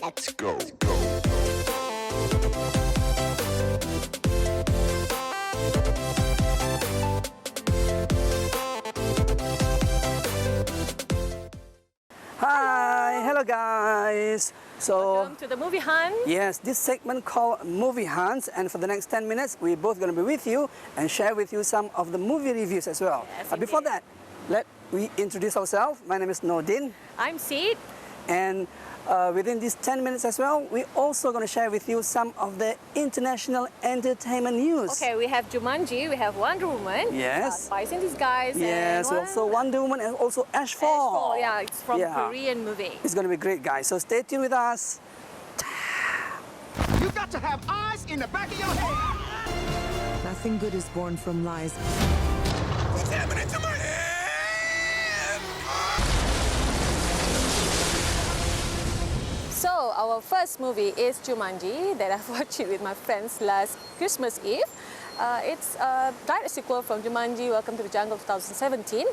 Let's go. Hi, hello guys. Welcome to the Movie Hunt. Yes, this segment called Movie Hunts, and for the next 10 minutes, we're both going to be with you and share with you some of the movie reviews as well. Yes, But before indeed. that, we introduce ourselves. My name is Nordin, I'm Sid. and within these 10 minutes as well, we're also going to share with you some of the international entertainment news. Okay, we have Jumanji, we have Wonder Woman. Yes. Spies in Disguise. Yes, and also Wonder Woman and also Ashfall. Ashfall, yeah, it's from Yeah. Korean movie. It's going to be great, guys. So stay tuned with us. You got to have eyes in the back of your head. Nothing good is born from lies. What's happening to my head? So our first movie is Jumanji that I've watched it with my friends last Christmas Eve. It's a direct sequel from Jumanji Welcome to the Jungle 2017.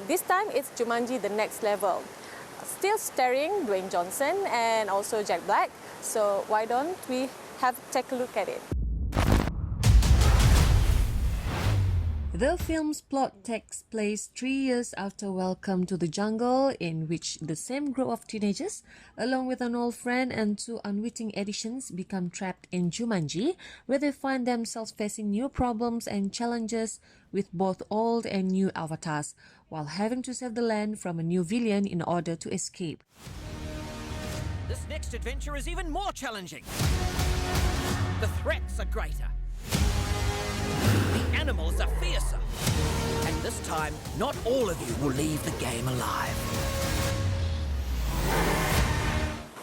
This time it's Jumanji The Next Level. Still starring Dwayne Johnson and also Jack Black. So why don't we take a look at it? The film's plot takes place 3 years after Welcome to the Jungle, in which the same group of teenagers, along with an old friend and two unwitting additions, become trapped in Jumanji, where they find themselves facing new problems and challenges with both old and new avatars, while having to save the land from a new villain in order to escape. This next adventure is even more challenging. The threats are greater. The animals are fiercer. And this time, not all of you will leave the game alive.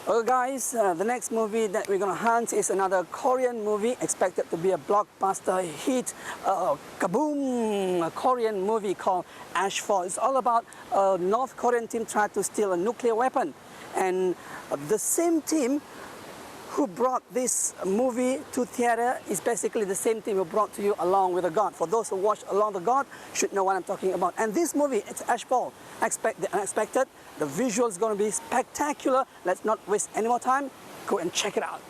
Well guys, the next movie that we're going to hunt is another Korean movie expected to be a blockbuster hit. Kaboom! A Korean movie called Ashfall. It's all about a North Korean team trying to steal a nuclear weapon. And the same team who brought this movie to theater is basically the same team who brought to you Along with the God. For those who watched Along the God, should know what I'm talking about. And this movie, it's Ashfall. Expect the unexpected. The visual is going to be spectacular. Let's not waste any more time. Go and check it out.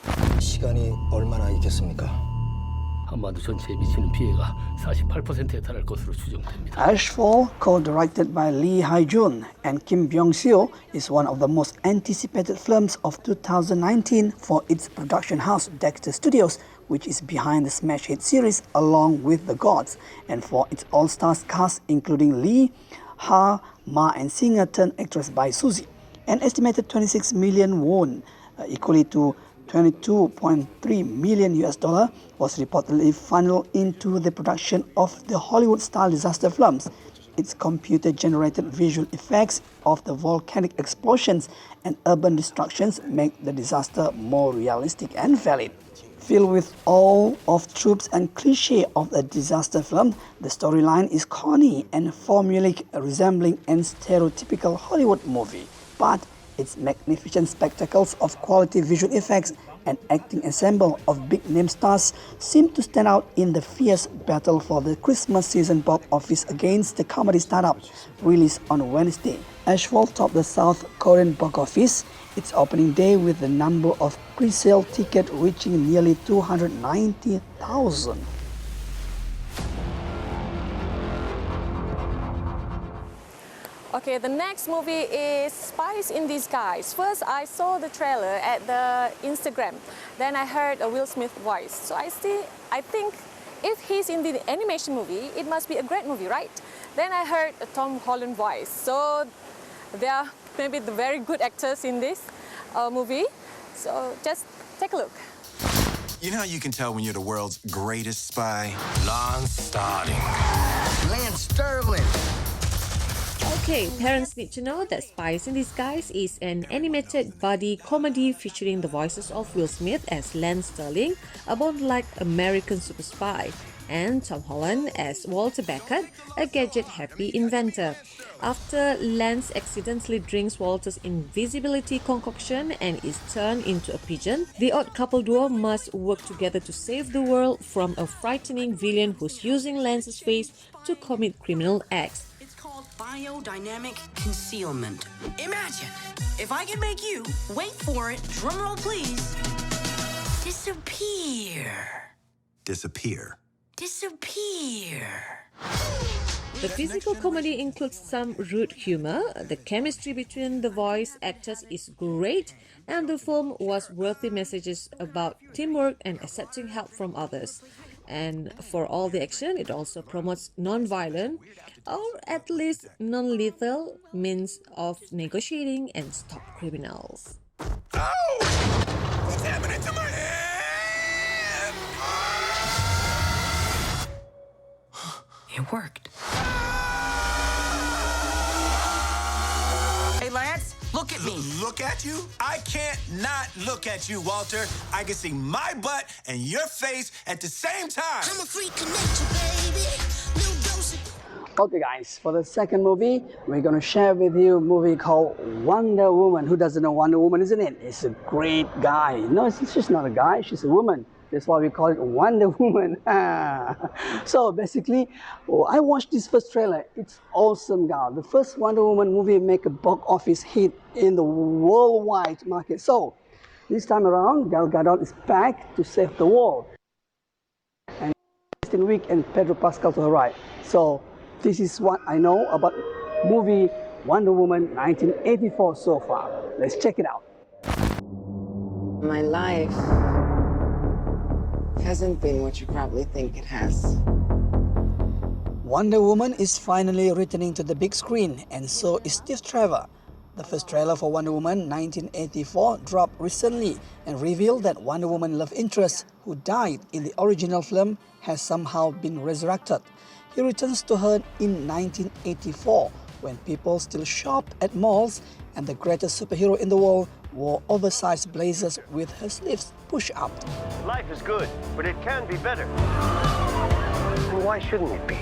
시간이 얼마나 있겠습니까? 한반도 전체에 미치는 피해가 48%에 달할 것으로 추정됩니다. Ashfall, co-directed by Lee Hae-jun and Kim Byung-seo, is one of the most anticipated films of 2019 for its production house Dexter Studios, which is behind the smash hit series Along with the Gods, and for its all-stars cast including Lee, Ha, Ma and singer turned actress Bae Suzy. An estimated 26 million won, equally to 22.3 million US dollar, was reportedly funneled into the production of the Hollywood-style disaster films. Its computer-generated visual effects of the volcanic explosions and urban destructions make the disaster more realistic and valid. Filled with all of tropes and cliché of a disaster film, the storyline is corny and formulaic, resembling a stereotypical Hollywood movie. But its magnificent spectacles of quality visual effects and acting ensemble of big-name stars seem to stand out in the fierce battle for the Christmas season box office against the comedy startup. Released on Wednesday, Ashfall topped the South Korean box office its opening day with the number of pre-sale tickets reaching nearly 290,000. Okay, the next movie is Spies in Disguise. First, I saw the trailer at the Instagram. Then I heard a Will Smith voice. So I think if he's in the animation movie, it must be a great movie, right? Then I heard a Tom Holland voice. So there are maybe the very good actors in this movie. So just take a look. You know how you can tell when you're the world's greatest spy? Lance Starling. Lance Sterling. Okay, parents need to know that Spies in Disguise is an animated buddy comedy featuring the voices of Will Smith as Lance Sterling, a Bond-like American super spy, and Tom Holland as Walter Beckett, a gadget-happy inventor. After Lance accidentally drinks Walter's invisibility concoction and is turned into a pigeon, the odd couple duo must work together to save the world from a frightening villain who's using Lance's face to commit criminal acts. biodynamic concealment. Imagine if I can make you, wait for it, drumroll please, disappear. Disappear. Disappear. The physical comedy includes some rude humor, the chemistry between the voice actors is great, and the film was worthy messages about teamwork and accepting help from others. And for all the action, it also promotes non-violent, or at least non-lethal, means of negotiating and stop criminals. Oh! What's happening to my head? It worked. Hey, Lance, look at me. Look at you? I can't not look at you, Walter. I can see my butt and your face at the same time. I'm a freak of nature, baby. New dose of... Okay guys, for the second movie, we're going to share with you a movie called Wonder Woman. Who doesn't know Wonder Woman, isn't it? It's a great guy. No, she's not a guy, she's a woman. That's why we call it Wonder Woman. So basically, I watched this first trailer. It's awesome, guys. The first Wonder Woman movie make a box office hit in the worldwide market. So this time around, Gal Gadot is back to save the world. And Kristen Wiig and Pedro Pascal to her right. So this is what I know about movie Wonder Woman 1984 so far. Let's check it out. My life hasn't been what you probably think it has. Wonder Woman is finally returning to the big screen, and so is Steve Trevor. The first trailer for Wonder Woman 1984 dropped recently and revealed that Wonder Woman love interest, who died in the original film, has somehow been resurrected. He returns to her in 1984, when people still shopped at malls and the greatest superhero in the world wore oversized blazers with her sleeves pushed up. Life is good, but it can be better. And why shouldn't it be?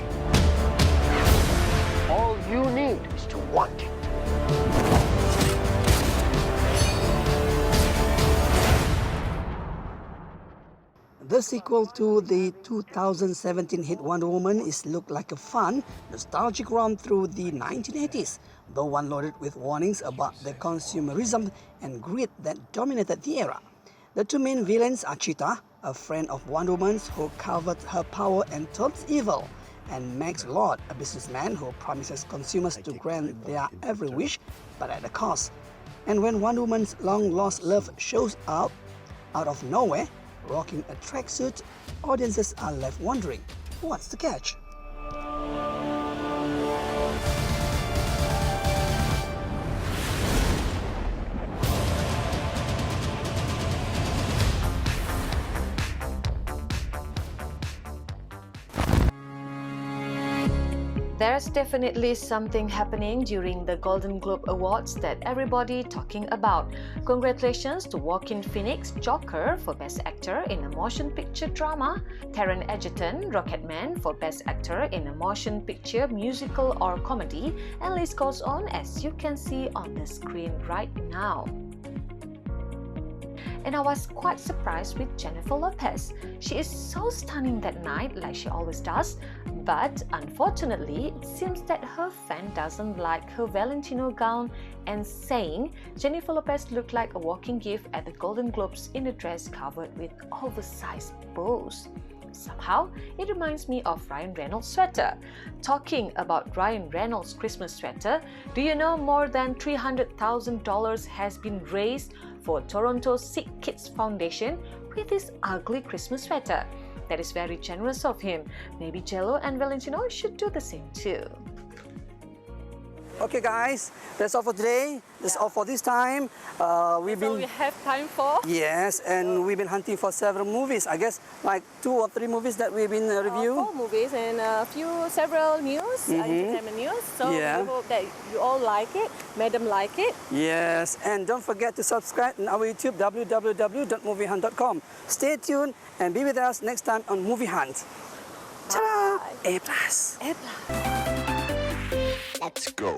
All you need is to want it. The sequel to the 2017 hit Wonder Woman is look like a fun, nostalgic romp through the 1980s, though one loaded with warnings about the consumerism and greed that dominated the era. The two main villains are Cheetah, a friend of Wonder Woman's who coveted her power and turns evil, and Max Lord, a businessman who promises consumers to grant their every wish, but at a cost. And when Wonder Woman's long-lost love shows up out of nowhere, rocking a tracksuit, audiences are left wondering, what's the catch? There's definitely something happening during the Golden Globe Awards that everybody talking about. Congratulations to Joaquin Phoenix, Joker for Best Actor in a Motion Picture Drama, Taron Egerton, Rocketman for Best Actor in a Motion Picture Musical or Comedy, and list goes on as you can see on the screen right now. And I was quite surprised with Jennifer Lopez. She is so stunning that night, like she always does, but unfortunately, it seems that her fan doesn't like her Valentino gown and saying Jennifer Lopez looked like a walking gift at the Golden Globes in a dress covered with oversized bows. Somehow, it reminds me of Ryan Reynolds' sweater. Talking about Ryan Reynolds' Christmas sweater, do you know more than $300,000 has been raised for Toronto's Sick Kids Foundation with his ugly Christmas sweater? That is very generous of him. Maybe Jello and Valentino should do the same too. Okay guys, that's all for today. That's all for this time. We have time for? Yes, and we've been hunting for several movies. I guess like 2 or 3 movies that we've been reviewing. 4 movies and several news, entertainment news. So we hope that you all like it, madam like it. Yes, and don't forget to subscribe on our YouTube, www.moviehunt.com. Stay tuned and be with us next time on Movie Hunt. Ta-da! A+. A+. Let's go.